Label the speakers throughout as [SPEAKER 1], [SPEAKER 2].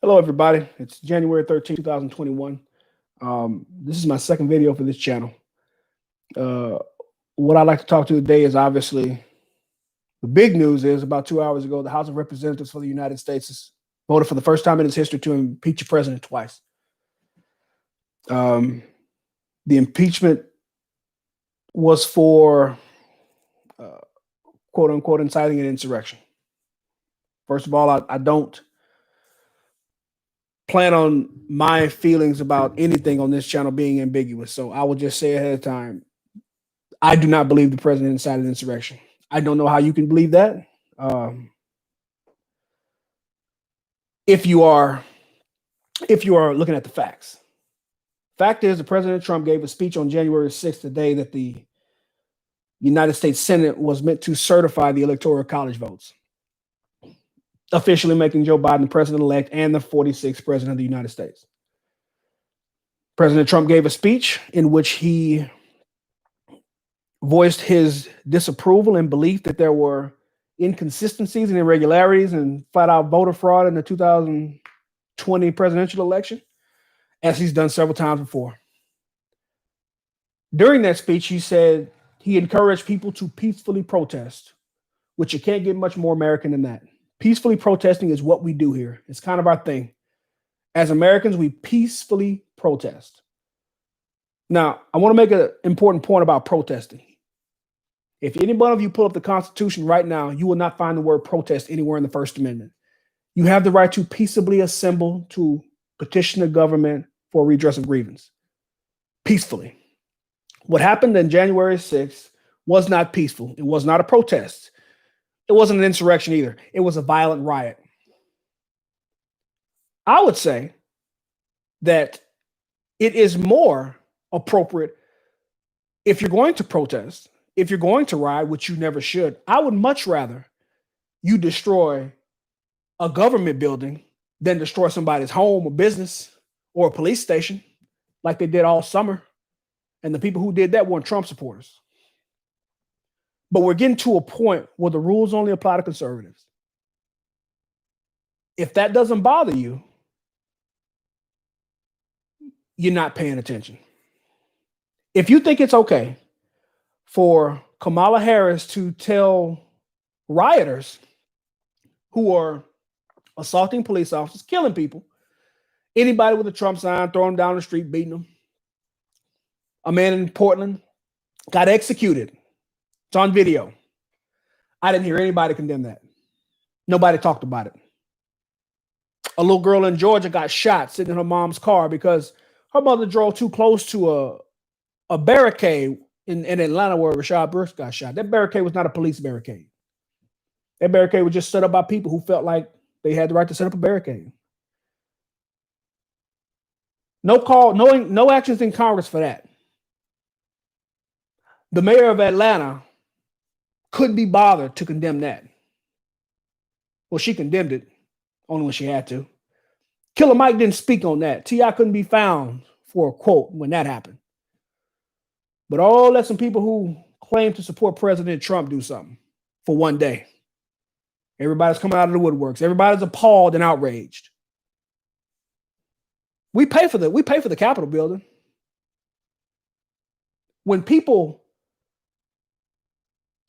[SPEAKER 1] Hello, everybody. It's January 13th, 2021. This is my second video for this channel. Uh, what I'd like to talk to today is obviously the big news is about 2 hours ago, the House of Representatives for the United States has voted for the first time in its history to impeach a president twice. The impeachment was for quote unquote inciting an insurrection. First of all, I don't plan on my feelings about anything on this channel being ambiguous. So I will just say ahead of time, I do not believe the president incited an insurrection. I don't know how you can believe that. If you are looking at the facts. Fact is, the President Trump gave a speech on January 6th, the day that the United States Senate was meant to certify the Electoral College votes, officially making Joe Biden the president-elect and the 46th president of the United States. President Trump gave a speech in which he voiced his disapproval and belief that there were inconsistencies and irregularities and flat-out voter fraud in the 2020 presidential election, as he's done several times before. During that speech, he said he encouraged people to peacefully protest, which you can't get much more American than that. Peacefully protesting is what we do here. It's kind of our thing. As Americans, we peacefully protest. Now, I want to make an important point about protesting. If any one of you pull up the Constitution right now, you will not find the word protest anywhere in the First Amendment. You have the right to peaceably assemble to petition the government for redress of grievance. Peacefully. What happened on January 6th was not peaceful. It was not a protest. It wasn't an insurrection either. It was a violent riot. I would say that it is more appropriate, if you're going to protest, if you're going to riot, which you never should, I would much rather you destroy a government building than destroy somebody's home or business or a police station like they did all summer. And the people who did that weren't Trump supporters. But we're getting to a point where the rules only apply to conservatives. If that doesn't bother you, you're not paying attention. If you think it's okay for Kamala Harris to tell rioters who are assaulting police officers, killing people, anybody with a Trump sign, throwing them down the street, beating them. A man in Portland got executed. It's on video. I didn't hear anybody condemn that. Nobody talked about it. A little girl in Georgia got shot sitting in her mom's car because her mother drove too close to a barricade in Atlanta where Rashad Brooks got shot. That barricade was not a police barricade. That barricade was just set up by people who felt like they had the right to set up a barricade. No actions in Congress for that. The mayor of Atlanta couldn't be bothered to condemn that. Well, she condemned it only when she had to. Killer Mike didn't speak on that. T.I. couldn't be found for a quote when that happened. But let some people who claim to support President Trump do something for one day. Everybody's coming out of the woodworks. Everybody's appalled and outraged. We pay for the Capitol building. When people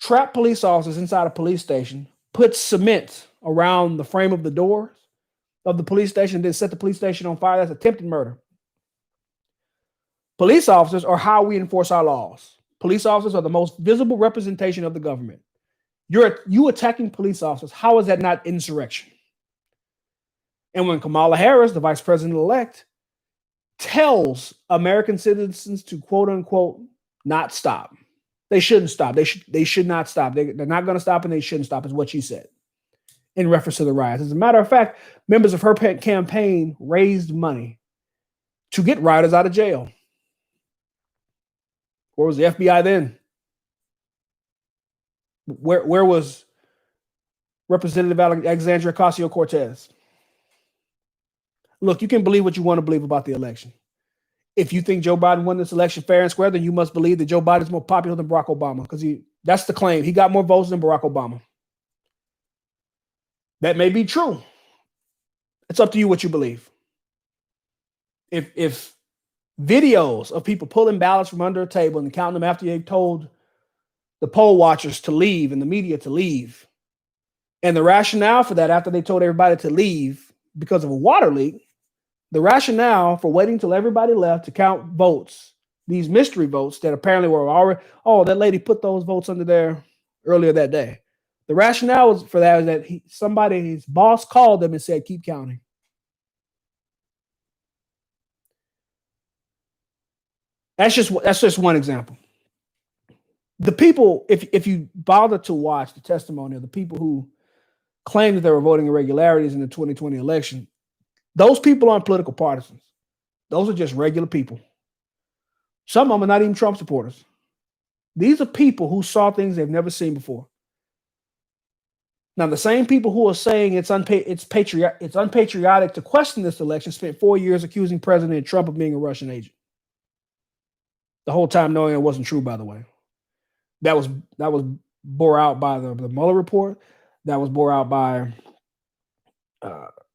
[SPEAKER 1] trap police officers inside a police station, put cement around the frame of the doors of the police station, then set the police station on fire, that's attempted murder. Police officers are how we enforce our laws. Police officers are the most visible representation of the government. You attacking police officers, how is that not insurrection? And when Kamala Harris, the vice president-elect, tells American citizens to quote unquote not stop, they shouldn't stop. They should not stop. They're not going to stop, and they shouldn't stop, is what she said in reference to the riots. As a matter of fact, members of her campaign raised money to get rioters out of jail. Where was the FBI then? Where was Representative Alexandria Ocasio-Cortez? Look, you can believe what you want to believe about the election. If you think Joe Biden won this election fair and square, then you must believe that Joe Biden is more popular than Barack Obama, because that's the claim. He got more votes than Barack Obama. That may be true. It's up to you what you believe. If videos of people pulling ballots from under a table and counting them after they've told the poll watchers to leave and the media to leave, and the rationale for that after they told everybody to leave because of a water leak, the rationale for waiting till everybody left to count votes, these mystery votes that apparently were already, oh, that lady put those votes under there earlier that day. The rationale was for that is that his boss called them and said, keep counting. That's just one example. The people, if you bother to watch the testimony of the people who claimed that there were voting irregularities in the 2020 election, those people aren't political partisans. Those are just regular people. Some of them are not even Trump supporters. These are people who saw things they've never seen before. Now, the same people who are saying it's unpatriotic to question this election spent 4 years accusing President Trump of being a Russian agent. The whole time knowing it wasn't true, by the way. That was bore out by the Mueller report. That was bore out by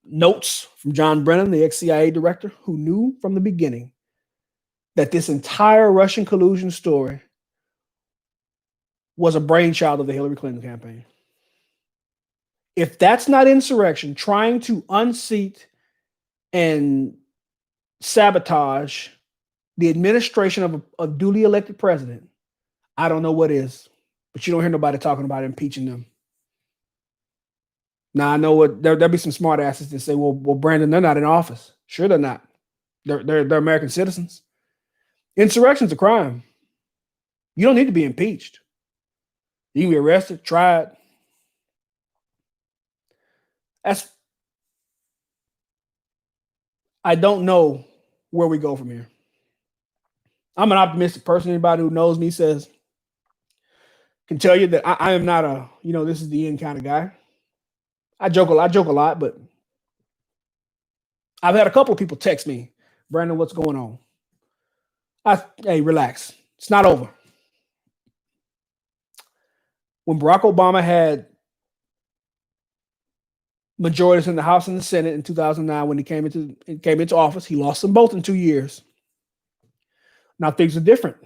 [SPEAKER 1] notes from John Brennan, the ex-CIA director, who knew from the beginning that this entire Russian collusion story was a brainchild of the Hillary Clinton campaign. If that's not insurrection, trying to unseat and sabotage the administration of a duly elected president, I don't know what is. But you don't hear nobody talking about impeaching them. Now, I know there'll be some smart asses that say, well, Brandon, they're not in office. Sure, they're not. They're American citizens. Insurrection's a crime. You don't need to be impeached. You can be arrested, tried. I don't know where we go from here. I'm an optimistic person. Anybody who knows me can tell you that I am not a, this is the end kind of guy. I joke a lot, but I've had a couple of people text me, Brandon, what's going on? Hey, relax. It's not over. When Barack Obama had majorities in the House and the Senate in 2009, when he came into office, he lost them both in 2 years. Now things are different.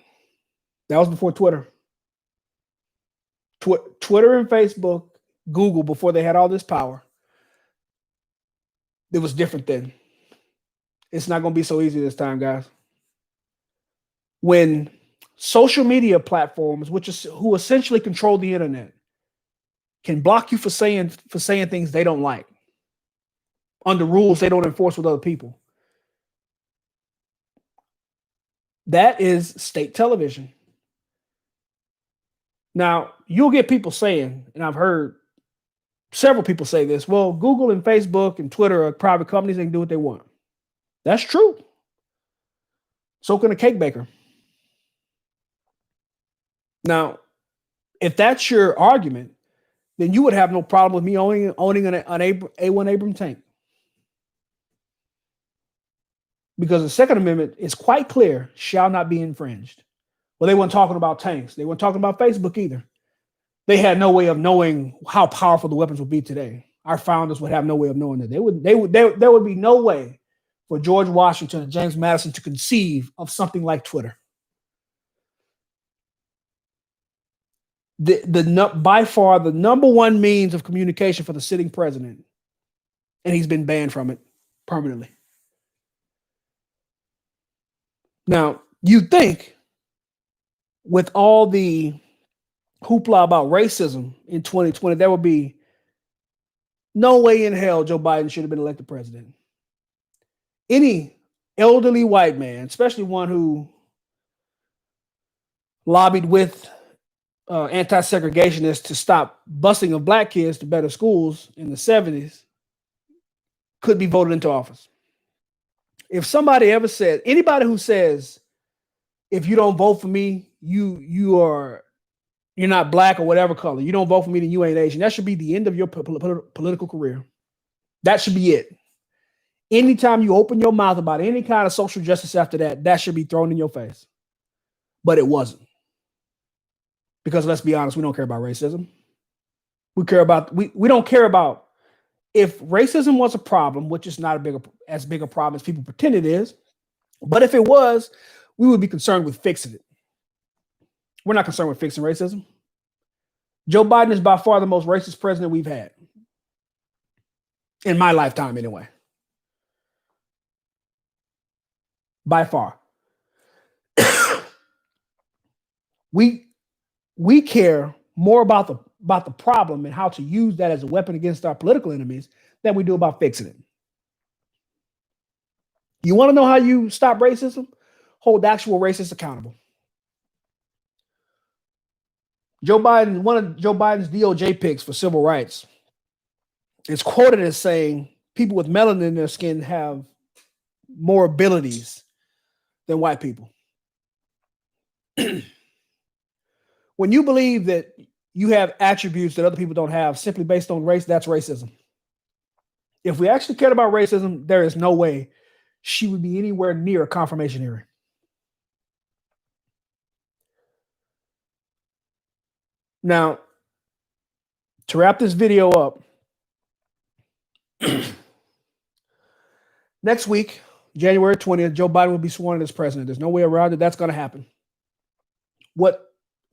[SPEAKER 1] That was before Twitter. Twitter and Facebook, Google, before they had all this power, it was different then. It's not going to be so easy this time, guys. When social media platforms, who essentially control the internet, can block you for saying things they don't like under rules they don't enforce with other people, that is state television. Now, you'll get people saying, and I've heard several people say this, well, Google and Facebook and Twitter are private companies. They can do what they want. That's true. So can a cake baker. Now, if that's your argument, then you would have no problem with me owning an A1 Abrams tank. Because the Second Amendment is quite clear, shall not be infringed. Well, they weren't talking about tanks. They weren't talking about Facebook either. They had no way of knowing how powerful the weapons would be today. Our founders would have no way of knowing that. There would be no way for George Washington and James Madison to conceive of something like Twitter. By far the number one means of communication for the sitting president, and he's been banned from it permanently. Now, you think with all the hoopla about racism in 2020, there would be no way in hell Joe Biden should have been elected president. Any elderly white man, especially one who lobbied with anti-segregationists to stop busing of black kids to better schools in the 70s, could be voted into office. If somebody ever said, anybody who says, if you don't vote for me, you're not black or whatever color, you don't vote for me, then you ain't Asian, that should be the end of your political career. That should be it. Anytime you open your mouth about any kind of social justice after that, that should be thrown in your face. But it wasn't. Because let's be honest, we don't care about racism. We don't care about if racism was a problem, which is not as big a problem as people pretend it is, but if it was, we would be concerned with fixing it. We're not concerned with fixing racism. Joe Biden is by far the most racist president we've had. In my lifetime, anyway. By far. we care more about the problem and how to use that as a weapon against our political enemies than we do about fixing it. You want to know how you stop racism? Hold actual racists accountable. Joe Biden, one of Joe Biden's DOJ picks for civil rights, is quoted as saying people with melanin in their skin have more abilities than white people. When you believe that you have attributes that other people don't have simply based on race, that's racism. If we actually cared about racism, there is no way she would be anywhere near a confirmation hearing. Now, to wrap this video up, next week, January 20th, Joe Biden will be sworn in as president. There's no way around it. That's going to happen.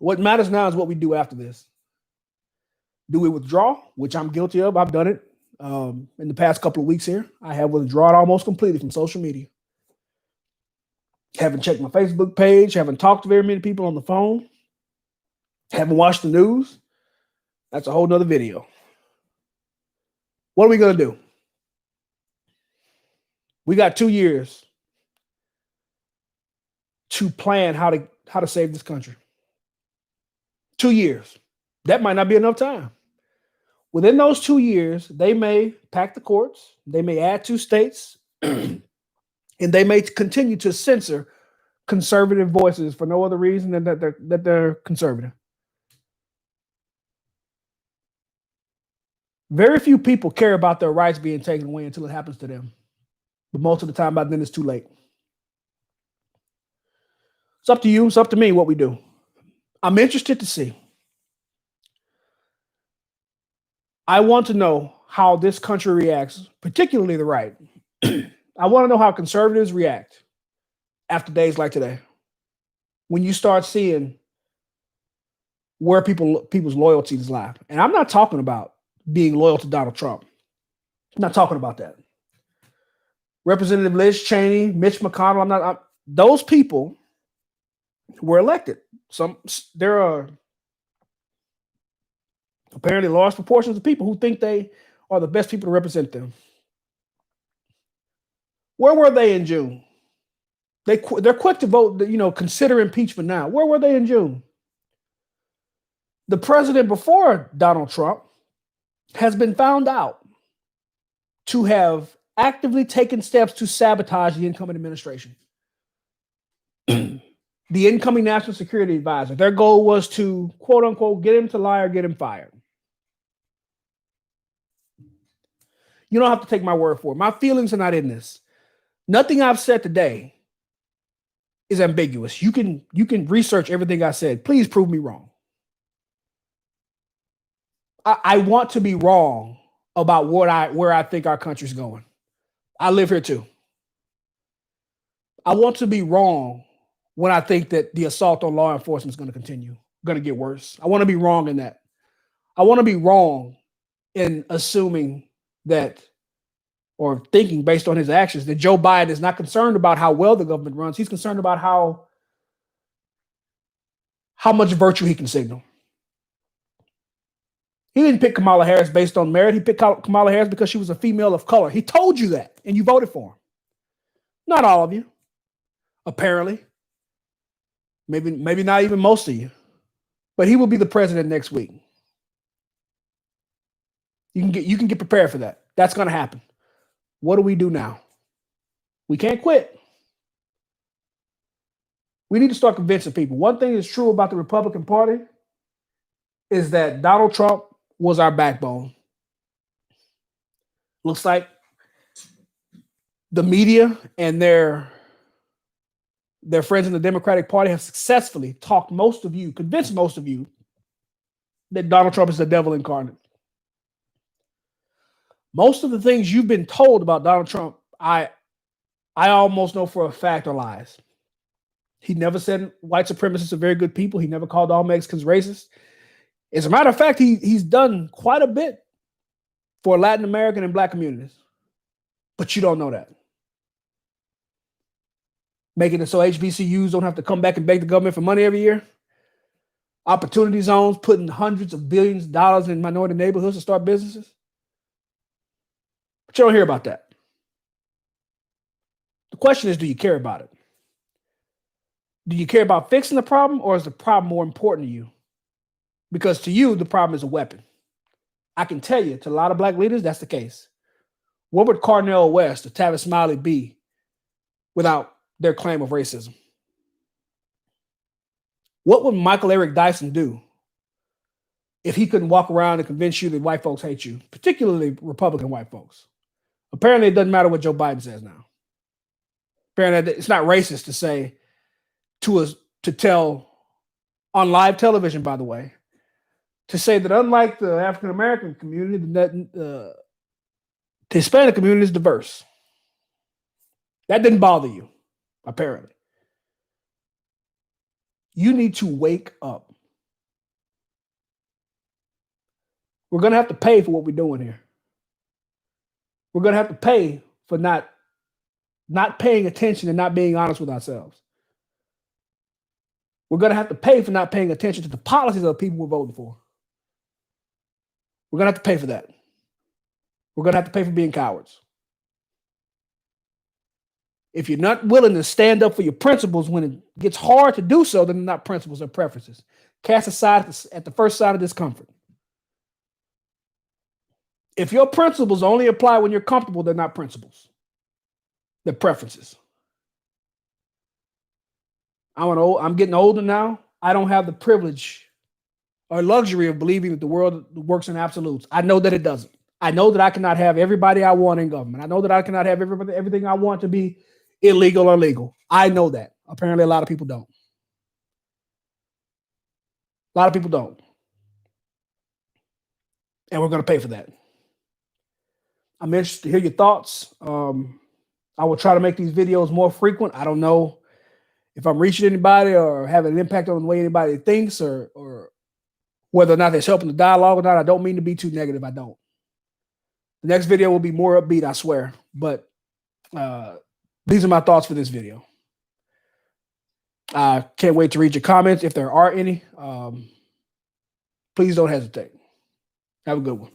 [SPEAKER 1] What matters now is what we do after this. Do we withdraw, which I'm guilty of? I've done it in the past couple of weeks here. I have withdrawn almost completely from social media. Haven't checked my Facebook page. Haven't talked to very many people on the phone. Haven't watched the news. That's a whole nother video. What are we going to do? We got 2 years to plan how to save this country. 2 years. That might not be enough time. Within those 2 years, they may pack the courts, they may add 2 states, and they may continue to censor conservative voices for no other reason than that they're conservative. Very few people care about their rights being taken away until it happens to them. But most of the time, by then, it's too late. It's up to you. It's up to me what we do. I'm interested to see. I want to know how this country reacts, particularly the right. I want to know how conservatives react after days like today. When you start seeing where people's loyalties lie. And I'm not talking about being loyal to Donald Trump. I'm not talking about that. Representative Liz Cheney, Mitch McConnell, those people were elected. There are apparently large proportions of people who think they are the best people to represent them. Where were they in June? They're quick to vote, consider impeachment now. Where were they in June? The president before Donald Trump has been found out to have actively taken steps to sabotage the incoming administration. The incoming national security advisor, their goal was to, quote unquote, get him to lie or get him fired. You don't have to take my word for it. My feelings are not in this. Nothing I've said today is ambiguous. You can research everything I said. Please prove me wrong. I want to be wrong about where I think our country's going. I live here too. I want to be wrong when I think that the assault on law enforcement is going to continue, going to get worse. I want to be wrong in that. I want to be wrong in assuming that, or thinking based on his actions, that Joe Biden is not concerned about how well the government runs. He's concerned about how much virtue he can signal. He didn't pick Kamala Harris based on merit. He picked Kamala Harris because she was a female of color. He told you that, and you voted for him. Not all of you, apparently. Maybe not even most of you. But he will be the president next week. You can get prepared for that. That's going to happen. What do we do now? We can't quit. We need to start convincing people. One thing is true about the Republican Party is that Donald Trump was our backbone. Looks like the media and their friends in the Democratic Party have successfully convinced most of you that Donald Trump is the devil incarnate. Most of the things you've been told about Donald Trump, I almost know for a fact are lies. He never said white supremacists are very good people. He never called all Mexicans racist. As a matter of fact, he's done quite a bit for Latin American and Black communities. But you don't know that. Making it so HBCUs don't have to come back and beg the government for money every year. Opportunity zones, putting hundreds of billions of dollars in minority neighborhoods to start businesses. But you don't hear about that. The question is, do you care about it? Do you care about fixing the problem, or is the problem more important to you? Because to you, the problem is a weapon. I can tell you, to a lot of Black leaders, that's the case. What would Cornel West or Tavis Smiley be without their claim of racism? What would Michael Eric Dyson do if he couldn't walk around and convince you that white folks hate you, particularly Republican white folks? Apparently, it doesn't matter what Joe Biden says now. Apparently, it's not racist to say to tell on live television, by the way, to say that unlike the African American community, the Hispanic community is diverse. That didn't bother you, apparently. You need to wake up. We're going to have to pay for what we're doing here. We're going to have to pay for not paying attention and not being honest with ourselves. We're going to have to pay for not paying attention to the policies of the people we're voting for. We're going to have to pay for that. We're going to have to pay for being cowards. If you're not willing to stand up for your principles when it gets hard to do so, then they're not principles, they're preferences. Cast aside at the first sign of discomfort. If your principles only apply when you're comfortable, they're not principles. They're preferences. I'm getting older now. I don't have the privilege or luxury of believing that the world works in absolutes. I know that it doesn't. I know that I cannot have everybody I want in government. I know that I cannot have everything I want to be illegal or legal. I know that. Apparently, a lot of people don't. A lot of people don't. And we're going to pay for that. I'm interested to hear your thoughts. I will try to make these videos more frequent. I don't know if I'm reaching anybody or having an impact on the way anybody thinks or whether or not it's helping the dialogue or not. I don't mean to be too negative. I don't. The next video will be more upbeat, I swear. But these are my thoughts for this video. I can't wait to read your comments if there are any. Please don't hesitate. Have a good one.